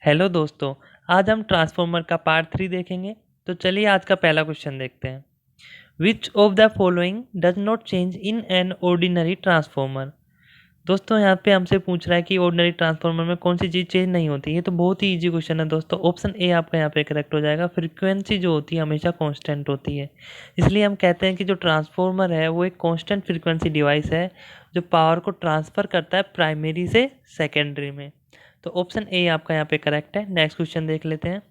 Hello दोस्तों। आज हम ट्रांसफॉर्मर का पार्ट 3 देखेंगे। तो चलिए आज का पहला क्वेश्चन देखते हैं। Which of the following does not change in an ordinary transformer. दोस्तों यहाँ पे हमसे पूछ रहा है कि ऑर्डिनरी ट्रांसफॉर्मर में कौन सी चीज़ चेंज नहीं होती। ये तो बहुत ही इजी क्वेश्चन है दोस्तों। ऑप्शन ए आपका यहाँ पे करेक्ट हो जाएगा। फ्रीक्वेंसी जो होती है हमेशा कांस्टेंट होती है, इसलिए हम कहते हैं कि जो ट्रांसफॉर्मर है वो एक कांस्टेंट फ्रीक्वेंसी डिवाइस है जो पावर को ट्रांसफ़र करता है प्राइमरी से सेकेंडरी में। तो ऑप्शन ए आपका यहाँ पे करेक्ट है। नेक्स्ट क्वेश्चन देख लेते हैं।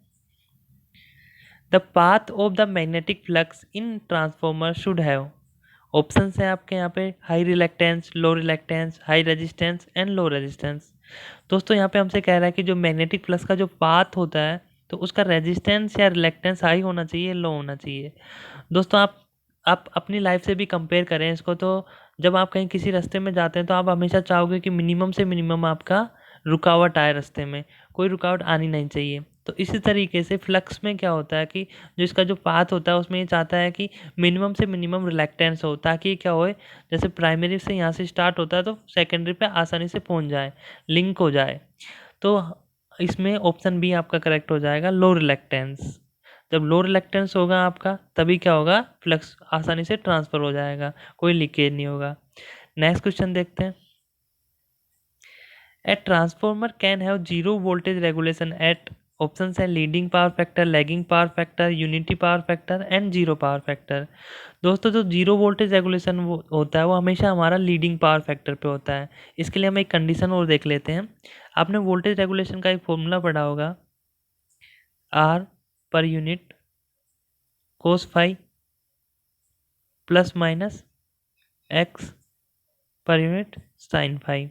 The path of the magnetic flux in transformer should have. Option है आपके यहाँ पे high reluctance, low reluctance, high resistance and low resistance. दोस्तों यहाँ पे हमसे कह रहा है कि जो मैग्नेटिक फ्लक्स का जो पाथ होता है तो उसका रेजिस्टेंस या रिलेक्टेंस हाई होना चाहिए, लो होना चाहिए। दोस्तों आप अपनी लाइफ से भी कंपेयर करें इसको, तो जब आप कहीं किसी रास्ते में जाते हैं तो आप हमेशा चाहोगे कि मिनिमम से मिनिमम आपका रुकावट आए, रास्ते में कोई रुकावट आनी नहीं चाहिए। तो इसी तरीके से फ्लक्स में क्या होता है कि जो इसका जो पाथ होता है उसमें ये चाहता है कि मिनिमम से मिनिमम रिलेक्टेंस हो, ताकि क्या होए, जैसे प्राइमरी से यहाँ से स्टार्ट होता है तो सेकेंडरी पे आसानी से पहुँच जाए, लिंक हो जाए। तो इसमें ऑप्शन बी आपका करेक्ट हो जाएगा, लो रिलेक्टेंस। जब लो रिलेक्टेंस होगा आपका तभी क्या होगा, फ्लक्स आसानी से ट्रांसफ़र हो जाएगा, कोई लीकेज नहीं होगा। नेक्स्ट क्वेश्चन देखते हैं। A transformer can have zero voltage regulation at options है leading power factor, lagging power factor, unity power factor and zero power factor. दोस्तों जो जीरो वोल्टेज रेगुलेशन वो होता है वो हमेशा हमारा लीडिंग पावर फैक्टर पे होता है। इसके लिए हम एक कंडीशन और देख लेते हैं। आपने वोल्टेज रेगुलेशन का एक फॉर्मूला पढ़ा होगा, R per unit cos phi plus minus X per unit sine phi.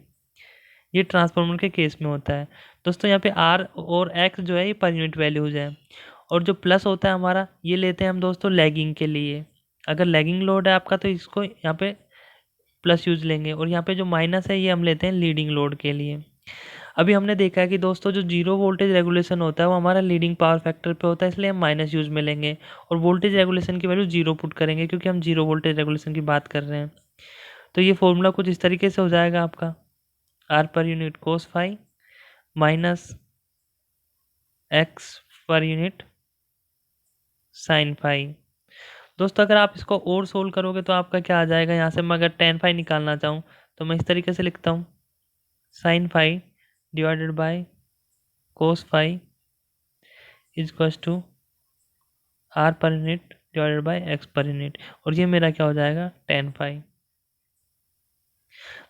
ये ट्रांसफार्मर के केस में होता है। दोस्तों यहाँ पे आर और एक्स जो है ये पर यूनिट वैल्यूज हैं, और जो प्लस होता है हमारा ये लेते हैं हम दोस्तों लैगिंग के लिए। अगर लैगिंग लोड है आपका तो इसको यहाँ पे प्लस यूज लेंगे, और यहाँ पे जो माइनस है ये हम लेते हैं लीडिंग लोड के लिए। अभी हमने देखा है कि दोस्तों जो जीरो वोल्टेज रेगुलेशन होता है वो हमारा लीडिंग पावर फैक्टर पे होता है, इसलिए हम माइनस यूज में लेंगे और वोल्टेज रेगुलेशन की वैल्यू जीरो पुट करेंगे, क्योंकि हम जीरो वोल्टेज रेगुलेशन की बात कर रहे हैं। तो ये फॉर्मूला कुछ इस तरीके से हो जाएगा आपका, R per unit cos phi minus X per unit sine phi. दोस्तों अगर आप इसको और सोल्व करोगे तो आपका क्या आ जाएगा, यहाँ से मैं अगर टेन फाई निकालना चाहूँ तो मैं इस तरीके से लिखता हूँ, sine phi divided by cos phi is equals to R per unit divided by X per unit, और ये मेरा क्या हो जाएगा, टेन फाई।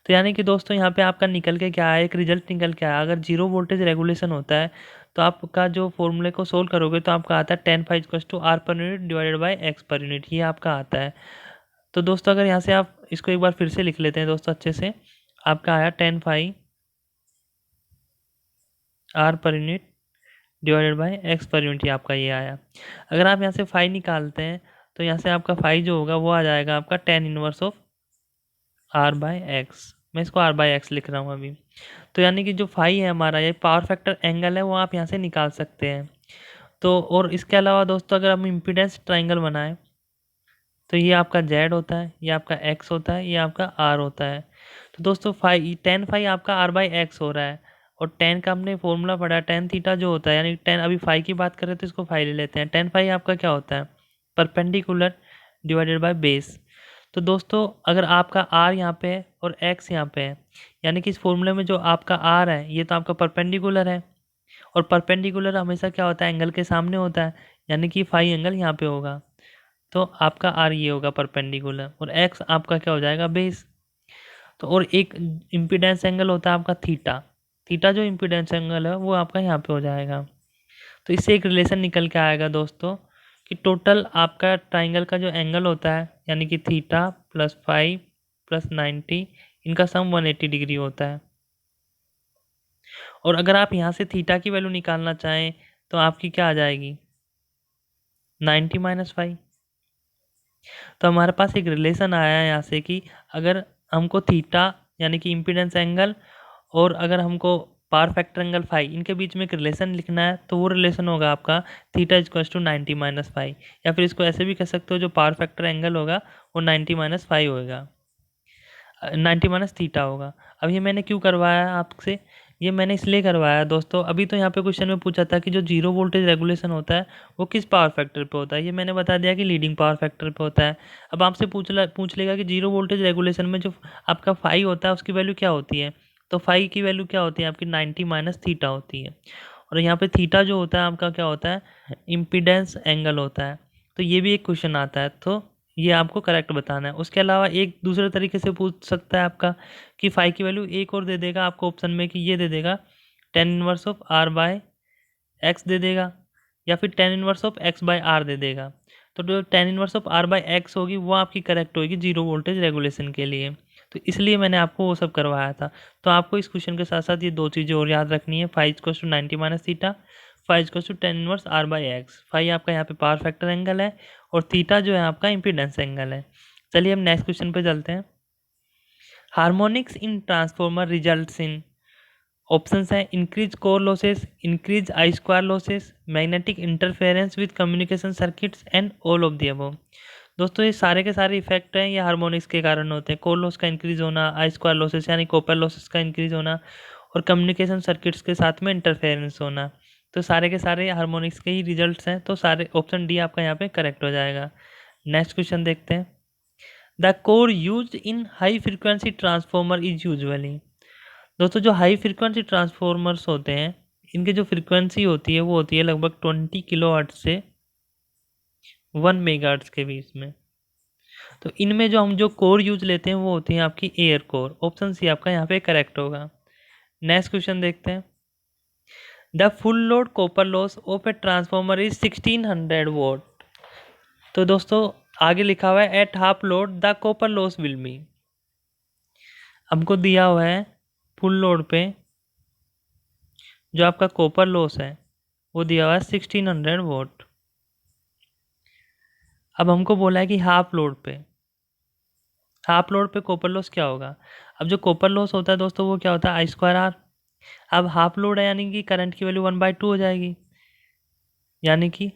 तो यानी कि दोस्तों यहाँ पे आपका निकल के क्या है, एक रिजल्ट निकल के आया। अगर जीरो वोल्टेज रेगुलेशन होता है तो आपका जो फॉर्मूले को सोल्व करोगे तो आपका आता है tan phi equals to R per unit divided by X per unit, ये आपका आता है। तो दोस्तों अगर यहाँ से आप इसको एक बार फिर से लिख लेते हैं दोस्तों अच्छे से, आपका आया tan phi R per unit divided by X per unit, ये आपका ये आया। अगर आप यहाँ से फाइव निकालते हैं तो यहाँ से आपका फाइव जो होगा वो आ जाएगा आपका tan inverse of R by X. मैं इसको आर बाय एक्स लिख रहा हूँ अभी। तो यानी कि जो फाई है हमारा, ये पावर फैक्टर एंगल है, वो आप यहाँ से निकाल सकते हैं। तो और इसके अलावा दोस्तों अगर हम इम्पीडेंस ट्राइंगल बनाएं तो ये आपका जेड होता है, ये आपका एक्स होता है, ये आपका आर होता है। तो दोस्तों फाई टेन फाई आपका आर बाई एक्स हो रहा है, और टेन का हमने फॉर्मूला पढ़ा, टेन थीटा जो होता है, यानी टेन, अभी फाई की बात करें तो इसको फाई ले लेते हैं। टेन फाई आपका क्या होता है, परपेंडिकुलर डिवाइडेड बाय बेस। तो दोस्तों अगर आपका आर यहाँ पे है और एक्स यहाँ पे है, यानी कि इस फॉर्मूले में जो आपका आर है ये तो आपका परपेंडिकुलर है, और परपेंडिकुलर हमेशा क्या होता है, एंगल के सामने होता है, यानी कि फाई एंगल यहाँ पे होगा। तो आपका आर ये होगा परपेंडिकुलर, और एक्स आपका क्या हो जाएगा, बेस। तो और एक इम्पीडेंस एंगल होता है आपका थीटा। थीटा जो इम्पीडेंस एंगल है वो आपका यहाँ पे हो जाएगा। तो इससे एक रिलेशन निकल के आएगा दोस्तों कि टोटल आपका ट्राइंगल का जो एंगल होता है, यानी कि थीटा प्लस फाइव प्लस 90, इनका सम 180 डिग्री होता है। और अगर आप यहाँ से थीटा की वैल्यू निकालना चाहें तो आपकी क्या आ जाएगी, 90 माइनस फाइव। तो हमारे पास एक रिलेशन आया है यहाँ से कि अगर हमको थीटा यानी कि इम्पीडेंस एंगल और अगर हमको पावर फैक्टर एंगल फाइव, इनके बीच में एक रिलेशन लिखना है तो वो रिलेशन होगा आपका theta equals to 90 minus phi, या फिर इसको ऐसे भी कह सकते हो, जो पावर फैक्टर एंगल होगा वो 90 माइनस फाइव होगा, 90 माइनस थीटा होगा। अब ये मैंने क्यों करवाया आपसे, ये मैंने इसलिए करवाया दोस्तों, अभी तो यहाँ पे क्वेश्चन में पूछा था कि जो जीरो वोल्टेज रेगुलेशन होता है वो किस पावर फैक्टर पे होता है, ये मैंने बता दिया कि लीडिंग पावर फैक्टर पे होता है। अब आपसे पूछ लेगा कि जीरो वोल्टेज रेगुलेशन में जो आपका फाई होता है उसकी वैल्यू क्या होती है, तो फाई की वैल्यू क्या होती है आपकी 90 माइनस थीटा होती है। और यहाँ पे थीटा जो होता है आपका क्या होता है, इम्पीडेंस एंगल होता है। तो ये भी एक क्वेश्चन आता है, तो ये आपको करेक्ट बताना है। उसके अलावा एक दूसरे तरीके से पूछ सकता है आपका कि फाई की वैल्यू एक और दे देगा आपको ऑप्शन में कि ये दे देगा tan inverse of R by X दे देगा, या फिर tan inverse of X by R दे देगा। तो जो tan inverse of R by X होगी वो आपकी करेक्ट होगी जीरो वोल्टेज रेगुलेशन के लिए। तो इसलिए मैंने आपको वो सब करवाया था। तो आपको इस क्वेश्चन के साथ साथ ये दो चीज़ें और याद रखनी है, phi equals to 90 minus theta, phi equals to tan inverse R by X. Phi आपका यहाँ पे पावर फैक्टर एंगल है और थीटा जो है आपका इम्पीडेंस एंगल है। चलिए हम नेक्स्ट क्वेश्चन पे चलते हैं। Harmonics in transformer results in, options हैं increase core losses, increase I square losses, magnetic interference with communication circuits and all of the above. दोस्तों ये सारे के सारे इफेक्ट हैं ये हार्मोनिक्स के कारण होते हैं। कोर लॉस का इंक्रीज होना, आई स्क्वायर लॉसेस यानी कॉपर लॉसेस का इंक्रीज होना, और कम्युनिकेशन सर्किट्स के साथ में इंटरफेरेंस होना। तो सारे के सारे हार्मोनिक्स के ही रिजल्ट्स हैं, तो सारे ऑप्शन डी आपका यहाँ पे करेक्ट हो जाएगा। नेक्स्ट क्वेश्चन देखते हैं। The core use in high frequency transformer is usually, दोस्तों जो हाई फ्रिक्वेंसी ट्रांसफॉर्मर्स होते हैं इनकी जो फ्रिक्वेंसी होती है वो होती है लगभग 20 किलो हर्ट्ज से 1 मेगाहर्ट्ज के बीच में। तो इनमें जो हम जो कोर यूज लेते हैं वो होती है आपकी एयर कोर। ऑप्शन सी आपका यहाँ पे करेक्ट होगा। नेक्स्ट क्वेश्चन देखते हैं। The full load copper loss of a transformer is 1600 vote. तो दोस्तों आगे लिखा हुआ है at half load the copper loss will be, हमको दिया हुआ है फुल लोड पे जो आपका कॉपर लॉस है वो दिया हुआ है 1600 वोट। अब हमको बोला है कि हाफ लोड पे कॉपर लॉस क्या होगा। अब जो कॉपर लॉस होता है दोस्तों वो क्या होता है आई स्क्वायर आर। अब हाफ लोड है यानी कि करंट की वैल्यू 1/2 हो जाएगी, यानी कि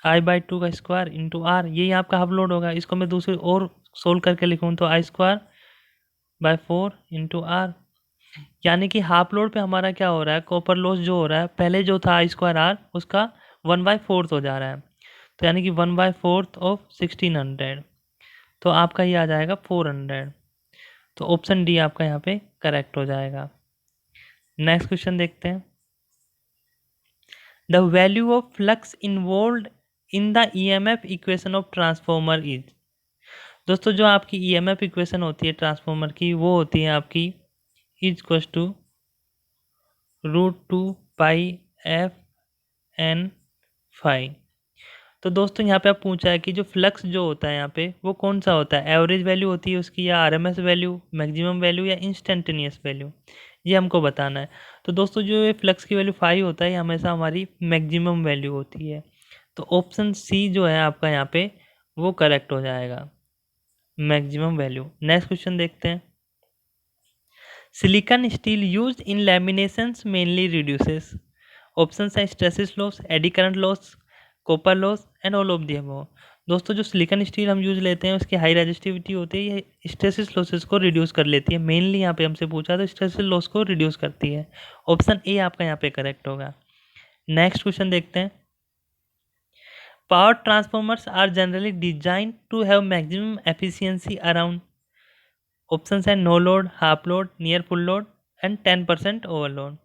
I/2 का स्क्वायर इंटू आर, यही आपका हाफ लोड होगा। इसको मैं दूसरी और सोल्व करके लिखूँ तो I²/4 इंटू आर, यानी कि हाफ लोड पे हमारा क्या हो रहा है, कॉपर लॉस जो हो रहा है पहले जो था I²R उसका 1/4 हो जा रहा है, तो यानी कि 1/4 ऑफ 1600, तो आपका ये आ जाएगा 400। तो ऑप्शन डी आपका यहाँ पे करेक्ट हो जाएगा। नेक्स्ट क्वेश्चन देखते हैं। The value of flux involve in the EMF equation of transformer is, दोस्तों जो आपकी EMF इक्वेशन होती है ट्रांसफॉर्मर की वो होती है आपकी इज इक्वल्स टू √2πf/n। तो दोस्तों यहाँ पे आप पूछा है कि जो फ्लक्स जो होता है यहाँ पे वो कौन सा होता है, एवरेज वैल्यू होती है उसकी, या RMS वैल्यू, मैक्सिमम वैल्यू, या इंस्टेंटेनियस वैल्यू, ये हमको बताना है। तो दोस्तों जो ये फ्लक्स की वैल्यू 5 होता है ये हमेशा हमारी मैक्सिमम वैल्यू होती है। तो ऑप्शन सी जो है आपका यहाँ पे वो करेक्ट हो जाएगा, मैक्सिमम वैल्यू। नेक्स्ट क्वेश्चन देखते हैं। Silicon steel used in laminations mainly reduces, option है hysteresis loss, eddy current loss, copper loss and all of the above. दोस्तों जो सिलिकॉन स्टील हम यूज लेते हैं उसकी हाई रेजिस्टिविटी होती है, ये स्ट्रेसिस लॉसेस को रिड्यूस कर लेती है। मेनली यहाँ पे हमसे पूछा तो स्ट्रेसिस लॉस को रिड्यूस करती है। ऑप्शन ए आपका यहाँ पे करेक्ट होगा। नेक्स्ट क्वेश्चन देखते हैं। Power transformers are generally design to have maximum efficiency around, option है no load, half load, near full load and 10% overload.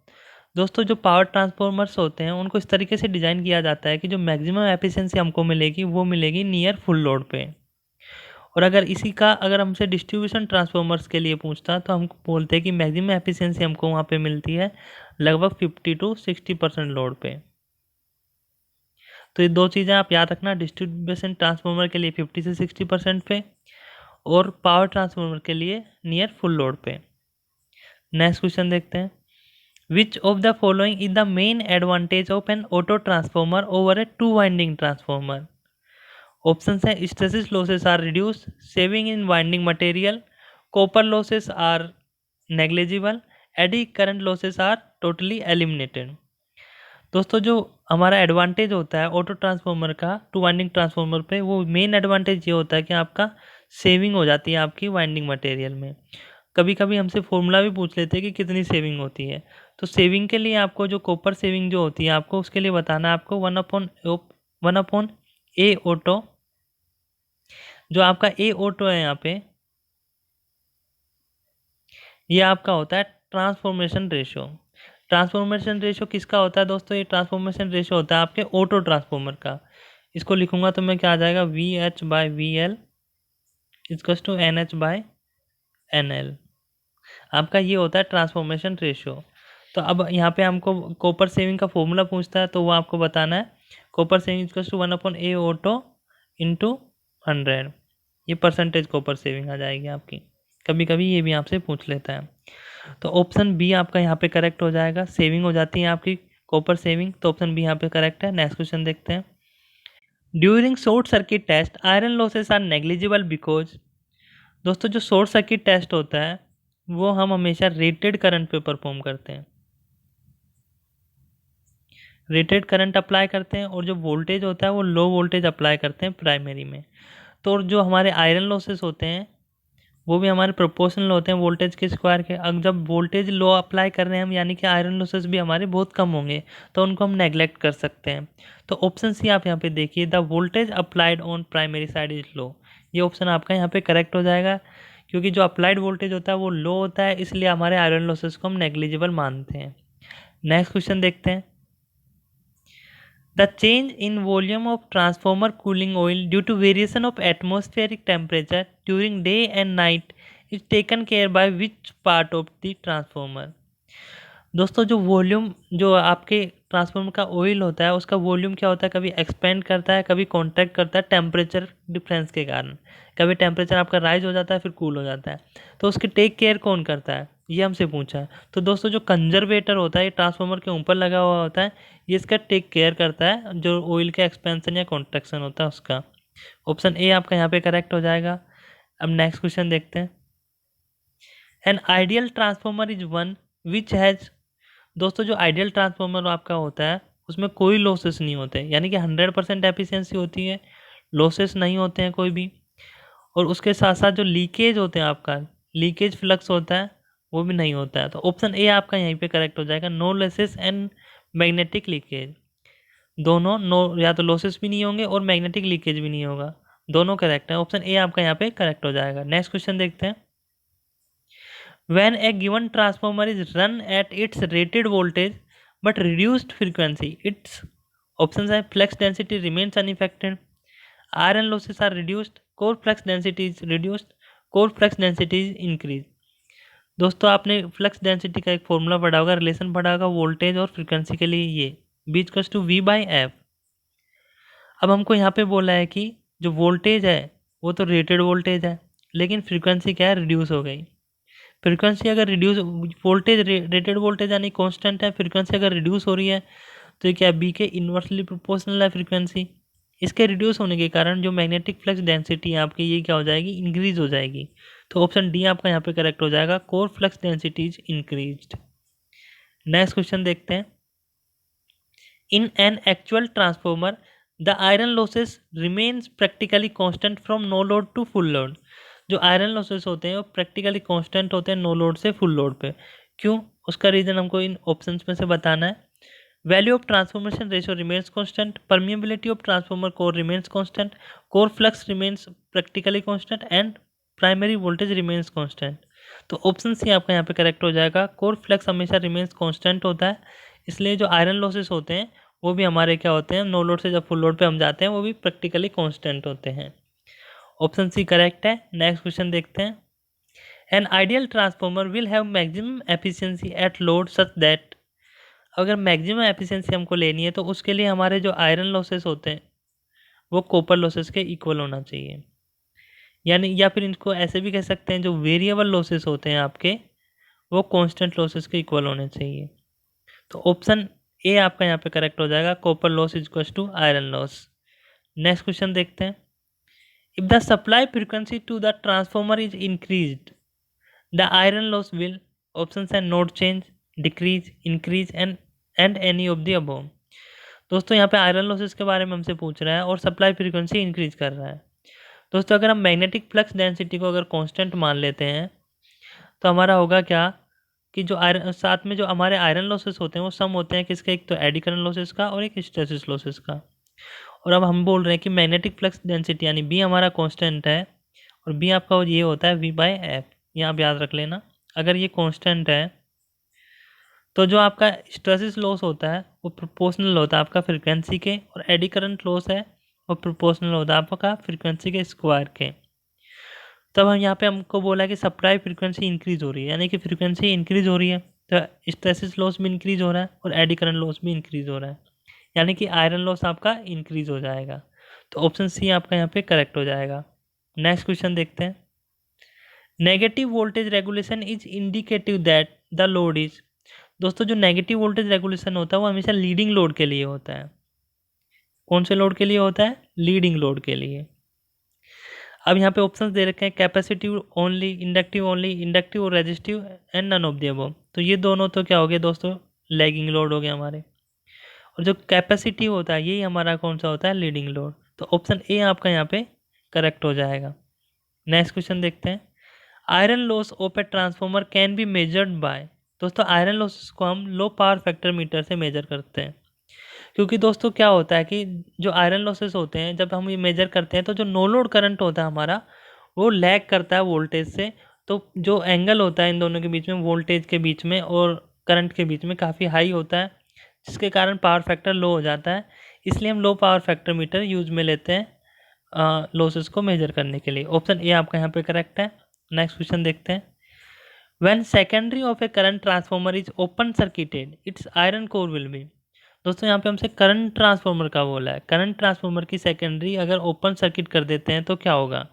दोस्तों जो पावर ट्रांसफॉर्मर्स होते हैं उनको इस तरीके से डिज़ाइन किया जाता है कि जो मैक्सिमम एफिशिएंसी हमको मिलेगी वो मिलेगी नियर फुल लोड पे। और अगर हमसे डिस्ट्रीब्यूशन ट्रांसफॉर्मर्स के लिए पूछता तो हम बोलते हैं कि मैक्सिमम एफिशिएंसी हमको वहाँ पे मिलती है लगभग 50 to 60% लोड पे। तो ये दो चीज़ें आप याद रखना, डिस्ट्रीब्यूशन ट्रांसफॉर्मर के लिए 50 से 60% पे और पावर ट्रांसफॉर्मर के लिए नियर फुल लोड पे। नेक्स्ट क्वेश्चन देखते हैं। Which of the following is the main advantage of an auto transformer over a 2 winding transformer, option है hysteresis losses are reduce, saving in winding material, copper losses are negligible, eddy current losses are totally eliminated. दोस्तों जो हमारा advantage होता है auto transformer का 2 winding transformer पे, वो main advantage ये होता है कि आपका सेविंग हो जाती है आपकी वाइंडिंग मटेरियल में। कभी कभी हमसे फॉर्मूला भी पूछ लेते हैं कि कितनी सेविंग होती है। तो सेविंग के लिए आपको जो कॉपर सेविंग जो होती है आपको उसके लिए बताना है आपको 1/, ए ऑटो, जो आपका ए ऑटो है यहाँ पे, ये आपका होता है ट्रांसफॉर्मेशन रेशियो। ट्रांसफॉर्मेशन रेशियो किसका होता है दोस्तों? ये ट्रांसफॉर्मेशन रेशियो होता है आपके ऑटो ट्रांसफॉर्मर का। इसको लिखूंगा तो मैं क्या आ जाएगा, VH/VL इक्वल्स टू NH/NL। आपका ये होता है ट्रांसफॉर्मेशन रेशियो। तो अब यहाँ पे हमको कॉपर सेविंग का फॉर्मूला पूछता है, तो वो आपको बताना है copper saving equals to 1/A auto into 100। ये परसेंटेज कॉपर सेविंग आ जाएगी आपकी। कभी कभी ये भी आपसे पूछ लेता है। तो ऑप्शन बी आपका यहाँ पे करेक्ट हो जाएगा, सेविंग हो जाती है आपकी कॉपर सेविंग, तो ऑप्शन बी यहाँ पे करेक्ट है। नेक्स्ट क्वेश्चन देखते हैं। During short circuit test iron losses are negligible because. दोस्तों जो शॉर्ट सर्किट टेस्ट होता है वो हम हमेशा रेटेड करंट पे परफॉर्म करते हैं, रेटेड करंट अप्लाई करते हैं, और जो वोल्टेज होता है वो लो वोल्टेज अप्लाई करते हैं प्राइमरी में। तो और जो हमारे आयरन लॉसेस होते हैं वो भी हमारे प्रोपोर्शनल होते हैं वोल्टेज के स्क्वायर के। अब जब वोल्टेज लो अप्लाई कर रहे हैं हम, यानी कि आयरन लॉसेस भी हमारे बहुत कम होंगे, तो उनको हम नेग्लेक्ट कर सकते हैं। तो ऑप्शन सी आप यहाँ पे देखिए, the voltage applied on primary side is low. ये ऑप्शन आपका यहाँ पे करेक्ट हो जाएगा, क्योंकि जो अप्लाइड वोल्टेज होता है वो लो होता है, इसलिए हमारे आयरन लॉसेस को हम नेग्लिजिबल मानते हैं। नेक्स्ट क्वेश्चन देखते हैं। The change in volume of transformer cooling oil due to variation of atmospheric temperature during day and night is taken care by which part of the transformer? दोस्तों जो volume जो आपके transformer का oil होता है उसका वॉल्यूम क्या होता है, कभी एक्सपेंड करता है कभी कॉन्ट्रैक्ट करता है टेम्परेचर डिफरेंस के कारण। कभी टेम्परेचर आपका राइज हो जाता है फिर कूल हो जाता है, तो उसकी टेक केयर कौन करता है, ये हमसे पूछा है। तो दोस्तों जो कंजर्वेटर होता है ये ट्रांसफार्मर के ऊपर लगा हुआ होता है, ये इसका टेक केयर करता है जो ऑयल का एक्सपेंशन या कॉन्ट्रैक्शन होता है उसका। ऑप्शन ए आपका यहाँ पे करेक्ट हो जाएगा। अब नेक्स्ट क्वेश्चन देखते हैं। An ideal transformer is one which has. दोस्तों जो आइडियल ट्रांसफार्मर आपका होता है उसमें कोई लॉसेस नहीं होते, यानी कि 100% एफिशिएंसी होती है, लॉसेस नहीं होते हैं कोई भी। और उसके साथ साथ जो लीकेज होते हैं आपका लीकेज फ्लक्स होता है वो भी नहीं होता है। तो ऑप्शन ए आपका यहीं पे करेक्ट हो जाएगा, no losses and magnetic leakage. दोनों नो, या तो लॉसेस भी नहीं होंगे और मैग्नेटिक लीकेज भी नहीं होगा, दोनों करेक्ट है। ऑप्शन ए आपका यहाँ पे करेक्ट हो जाएगा। नेक्स्ट क्वेश्चन देखते हैं। When a given transformer is run at its rated voltage but reduced frequency, its options are flux density remains unaffected, iron losses are reduced, core flux density is reduced, core flux density is increased। दोस्तों आपने flux density का एक formula पढ़ा होगा, relation पढ़ा होगा voltage और frequency के लिए, ये B इक्वल्स टू V/F। अब हमको यहाँ पे बोला है कि जो वोल्टेज है वो तो रेटेड वोल्टेज है, लेकिन फ्रीक्वेंसी क्या है, रिड्यूस हो गई। फ्रीक्वेंसी अगर रिड्यूस, वोल्टेज रेटेड वोल्टेज यानी कांस्टेंट है, फ्रीक्वेंसी अगर रिड्यूस हो रही है तो ये क्या बी के इन्वर्सली प्रोपोर्शनल है फ्रीक्वेंसी। इसके रिड्यूस होने के कारण जो मैग्नेटिक फ्लक्स डेंसिटी है आपकी ये क्या हो जाएगी, इंक्रीज हो जाएगी। तो ऑप्शन डी आपका यहाँ पे करेक्ट हो जाएगा, core flux density is increased. Next question देखते हैं। In an actual transformer the iron losses remains practically constant from no load to full load. जो आयरन लॉसेस होते हैं वो प्रैक्टिकली कांस्टेंट होते हैं नो लोड से फुल लोड पे। क्यों, उसका रीज़न हमको इन ऑप्शंस में से बताना है। Value of transformation ratio remains constant, permeability of transformer core remains constant, core flux remains practically constant and primary voltage remains constant. तो ऑप्शन सी आपका यहाँ पे करेक्ट हो जाएगा, कोर फ्लक्स हमेशा रिमेन्स कांस्टेंट होता है, इसलिए जो आयरन लॉसेस होते हैं वो भी हमारे क्या होते हैं, नो लोड से जब फुल लोड पे हम जाते हैं वो भी प्रैक्टिकली कांस्टेंट होते हैं। ऑप्शन सी करेक्ट है। नेक्स्ट क्वेश्चन देखते हैं। An ideal transformer will have maximum efficiency eight load such that. अगर मैक्सिमम एफिशिएंसी हमको लेनी है तो उसके लिए हमारे जो आयरन लॉसेस होते हैं वो कॉपर लॉसेस के इक्वल होना चाहिए, यानी या फिर इनको ऐसे भी कह सकते हैं जो वेरिएबल लॉसेस होते हैं आपके वो कांस्टेंट लॉसेस के इक्वल होने चाहिए। तो ऑप्शन ए आपका यहाँ पे करेक्ट हो जाएगा, copper loss is equal to iron loss. Next question देखते हैं। If the supply frequency to the transformer is increased the iron loss will. Options हैं not change, decrease, increase and any of the above. दोस्तों यहाँ पे iron losses के बारे में हमसे पूछ रहा है और सप्लाई फ्रीक्वेंसी इंक्रीज कर रहा है। दोस्तों अगर हम मैग्नेटिक फ्लक्स डेंसिटी को अगर कांस्टेंट मान लेते हैं तो हमारा होगा क्या कि जो आयरन साथ में जो हमारे आयरन लॉसेस होते हैं वो सम होते हैं किसके, एक तो एडी करंट लॉसेस का और एक हिस्टैरिसीस लॉसेस का। और अब हम बोल रहे हैं कि मैग्नेटिक फ्लक्स डेंसिटी यानी बी हमारा कांस्टेंट है और बी आपका ये होता है वी बाई एफ, ये आप याद रख लेना। अगर ये कांस्टेंट है तो जो आपका हिस्टैरिसीस लॉस होता है वो प्रोपोर्शनल होता है आपका फ्रीक्वेंसी के, और एडी करंट लॉस है वो प्रोपोर्शनल होता है आपका फ्रीक्वेंसी के स्क्वायर के। तब हम यहाँ पे हमको बोला कि सप्लाई फ्रीक्वेंसी इंक्रीज हो रही है, यानी कि फ्रीक्वेंसी इंक्रीज हो रही है तो हिस्टैरिसीस लॉस भी इंक्रीज हो रहा है और एडी करंट लॉस भी इंक्रीज हो रहा है, यानी कि आयरन लॉस आपका इंक्रीज हो जाएगा। तो ऑप्शन सी आपका यहाँ पे करेक्ट हो जाएगा। नेक्स्ट क्वेश्चन देखते हैं। Negative voltage regulation is indicative that the load is. दोस्तों जो नेगेटिव वोल्टेज रेगुलेशन होता है वो हमेशा लीडिंग लोड के लिए होता है। कौन से लोड के लिए होता है? लीडिंग लोड के लिए। अब यहाँ पे ऑप्शंस दे रखे हैं capacitive only, inductive only, inductive और resistive and none of the above. तो ये दोनों तो क्या हो गए दोस्तों, लैगिंग लोड हो गए हमारे। और जो कैपेसिटिव होता है यही हमारा कौन सा होता है, लीडिंग लोड। तो ऑप्शन ए आपका यहाँ पे करेक्ट हो जाएगा। नेक्स्ट क्वेश्चन देखते हैं। Iron loss of a transformer can be measured by. दोस्तों आयरन लॉस को हम लो पावर फैक्टर मीटर से मेजर करते हैं, क्योंकि दोस्तों क्या होता है कि जो आयरन लॉसेस होते हैं जब हम ये मेजर करते हैं तो जो नो लोड करंट होता है हमारा वो लैग करता है वोल्टेज से। तो जो एंगल होता है इन दोनों के बीच में, वोल्टेज के बीच में और करंट के बीच में, काफ़ी हाई होता है, जिसके कारण पावर फैक्टर लो हो जाता है। इसलिए हम low power factor metre use में लेते हैं लॉसेस को मेजर करने के लिए। ऑप्शन ए आपका यहाँ पे करेक्ट है। नेक्स्ट क्वेश्चन देखते हैं। When secondary of A current transformer is open circuited it's iron core will be. दोस्तों यहाँ पे हमसे करंट ट्रांसफॉर्मर का बोला है। करंट ट्रांसफॉर्मर की सेकेंडरी अगर ओपन सर्किट कर देते हैं तो क्या होगा?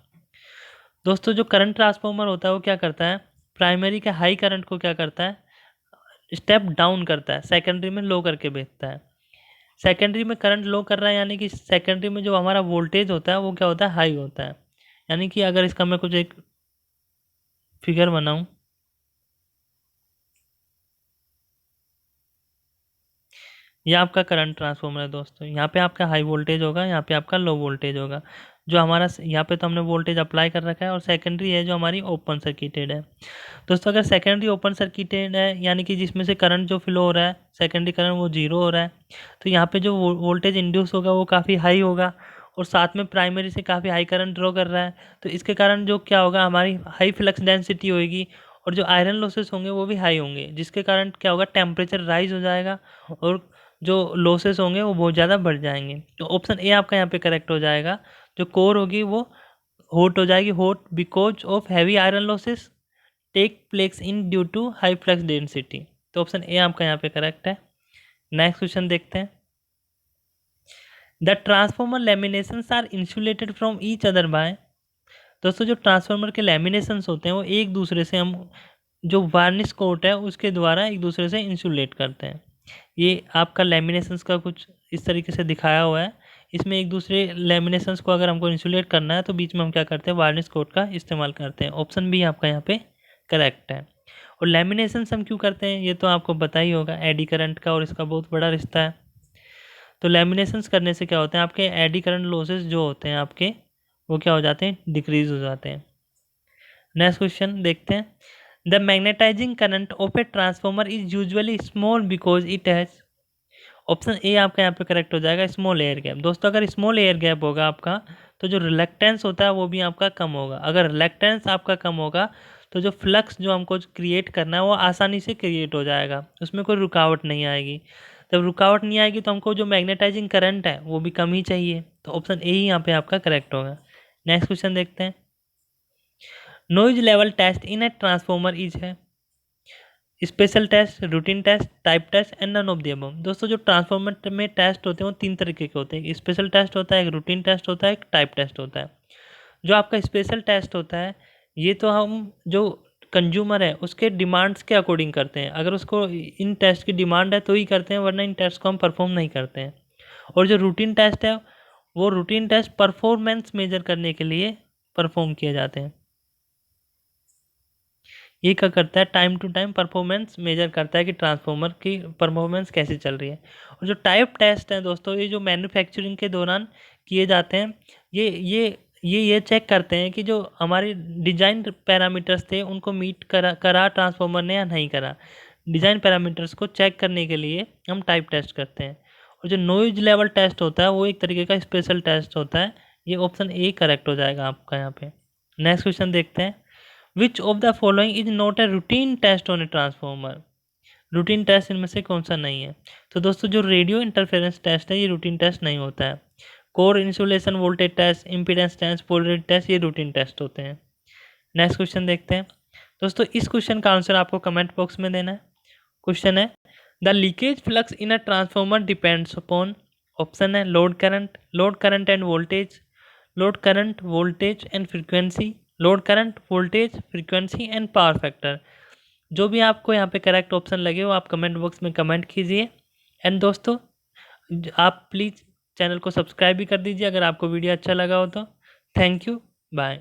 दोस्तों जो करंट ट्रांसफॉर्मर होता है वो क्या करता है, प्राइमरी के हाई करंट को क्या करता है, स्टेप डाउन करता है, सेकेंडरी में लो करके भेजता है। सेकेंडरी में करंट लो कर रहा है यानी कि सेकेंडरी में जो हमारा वोल्टेज होता है वो क्या होता है, हाई होता है। यानी कि अगर इसका मैं कुछ एक फिगर बनाऊं, ये आपका करंट ट्रांसफॉर्मर है दोस्तों। यहाँ पे आपका हाई वोल्टेज होगा, यहाँ पे आपका लो वोल्टेज होगा। जो हमारा यहाँ पे तो हमने वोल्टेज अप्लाई कर रखा है, और सेकेंडरी है जो हमारी ओपन सर्किटेड है। दोस्तों अगर सेकेंडरी ओपन सर्किटेड है यानी कि जिसमें से करंट जो फ्लो हो रहा है, सेकेंडरी करंट वो जीरो हो रहा है, तो यहाँ पे जो वोल्टेज इंड्यूस होगा वो काफ़ी हाई होगा, और साथ में प्राइमरी से काफ़ी हाई करंट ड्रॉ कर रहा है। तो इसके कारण जो क्या होगा, हमारी हाई फ्लक्स डेंसिटी होगी और जो आयरन लॉसेस होंगे वो भी हाई होंगे, जिसके कारण क्या होगा, टेम्परेचर राइज हो जाएगा और जो लॉसेस होंगे वो बहुत ज़्यादा बढ़ जाएंगे। तो ऑप्शन ए आपका यहाँ पे करेक्ट हो जाएगा। जो कोर होगी वो हॉट हो जाएगी, hot because of heavy iron losses take place in due to high flux density. तो ऑप्शन ए आपका यहाँ पे करेक्ट है। नेक्स्ट क्वेश्चन देखते हैं। The transformer laminations are insulated from each other by. दोस्तों जो ट्रांसफार्मर के लेमिनेशंस होते हैं वो एक दूसरे से हम जो वार्निश कोट है उसके द्वारा एक दूसरे से इंसुलेट करते हैं। ये आपका लेमिनेशंस का कुछ इस तरीके से दिखाया हुआ है। इसमें एक दूसरे लेमिनेशंस को अगर हमको इंसुलेट करना है तो बीच में हम क्या करते हैं, वार्निश कोट का इस्तेमाल करते हैं। ऑप्शन बी आपका यहाँ पे करेक्ट है। और लेमिनेशंस हम क्यों करते हैं ये तो आपको पता ही होगा, एडी करंट का और इसका बहुत बड़ा रिश्ता है। तो लेमिनेशंस करने से क्या होते हैं, आपके एडी करंट लॉसेस जो होते हैं आपके वो क्या हो जाते हैं, डिक्रीज हो जाते हैं। नेक्स्ट क्वेश्चन देखते हैं। The magnetizing current of a transformer is usually small because it has. Option A आपका यहाँ पे करेक्ट हो जाएगा, स्मॉल एयर गैप। दोस्तों अगर स्मॉल एयर गैप होगा आपका तो जो रिलक्टेंस होता है वो भी आपका कम होगा। अगर रिलक्टेंस आपका कम होगा तो जो फ्लक्स जो हमको क्रिएट करना है वो आसानी से क्रिएट हो जाएगा, उसमें कोई रुकावट नहीं आएगी। जब रुकावट नहीं आएगी तो हमको जो मैग्नेटाइजिंग करंट है वो भी कम ही चाहिए। तो ऑप्शन ए ही यहाँ पे आपका करेक्ट होगा। नेक्स्ट क्वेश्चन देखते हैं। Noise level test in a transformer is है special test, routine test, type test and none of the above. दोस्तों जो ट्रांसफॉर्मर में टेस्ट होते हैं वो तीन तरीके के होते हैं। एक स्पेशल टेस्ट होता है, एक रूटीन टेस्ट होता है, एक टाइप टेस्ट होता है। जो आपका स्पेशल टेस्ट होता है ये तो हम जो कंज्यूमर है उसके डिमांड्स के अकॉर्डिंग करते हैं। अगर उसको इन टेस्ट की डिमांड है तो ही करते हैं, वरना इन टेस्ट को हम परफॉर्म नहीं करते हैं। और जो रूटीन टेस्ट है वो रूटीन टेस्ट परफॉर्मेंस मेजर करने के लिए परफॉर्म किए जाते हैं। ये क्या करता है, time to time performance measure करता है कि ट्रांसफॉर्मर की परफॉर्मेंस कैसे चल रही है। और जो टाइप टेस्ट है दोस्तों ये जो मैन्युफैक्चरिंग के दौरान किए जाते हैं, ये ये चेक करते हैं कि जो हमारे डिजाइन पैरामीटर्स थे उनको मीट करा ट्रांसफॉर्मर ने या नहीं करा। डिजाइन पैरामीटर्स को चेक करने के लिए हम टाइप टेस्ट करते हैं। और जो नॉइज लेवल टेस्ट होता है वो एक तरीके का स्पेशल टेस्ट होता है। ये ऑप्शन ए करेक्ट हो जाएगा आपका यहाँ पे। नेक्स्ट क्वेश्चन देखते हैं, which of the following is not a routine test on a transformer. Routine test इनमें से कौन सा नहीं है? तो दोस्तों जो रेडियो इंटरफेरेंस टेस्ट है ये रूटीन टेस्ट नहीं होता है। Core insulation voltage test, impedance test, polarity test ये रूटीन टेस्ट होते हैं। नेक्स्ट क्वेश्चन देखते हैं दोस्तों, इस क्वेश्चन का आंसर आपको कमेंट बॉक्स में देना है। क्वेश्चन है, the leakage flux in a transformer depends upon, option है load current and voltage, load current voltage and frequency, load current voltage frequency and power factor. जो भी आपको यहाँ पे करेक्ट ऑप्शन लगे वो आप कमेंट बॉक्स में कमेंट कीजिए। एंड दोस्तों आप प्लीज़ चैनल को सब्सक्राइब भी कर दीजिए अगर आपको वीडियो अच्छा लगा हो तो। Thank you, bye.